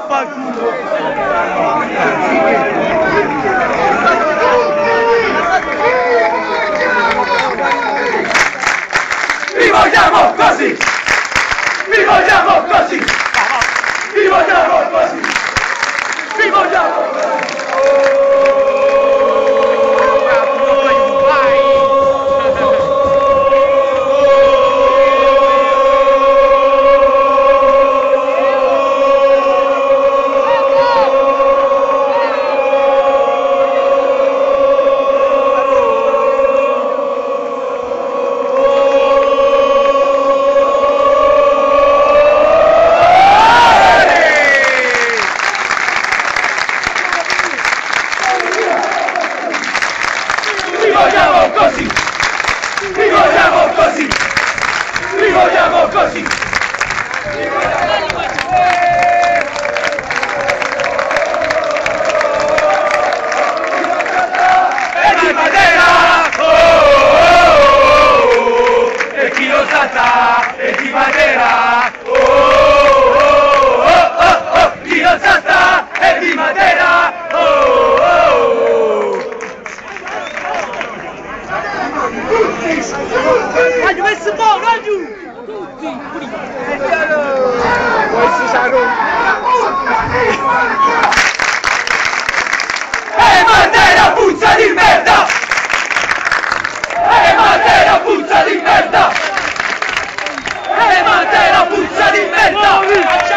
Vaffanculo! Vi vogliamo così! Vi vogliamo così! Vi vogliamo così! Vi vogliamo così! Vi vogliamo così! Vi vogliamo così! Vi vogliamo così! E di Matera! Oh! E chi lo salta! E di Matera! Oh! Chi lo salta! E di Matera! Raggiù, messo un po', raggiù! Tutti! Questo sarà Matera puzza di merda! Matera puzza di merda! Matera puzza di merda!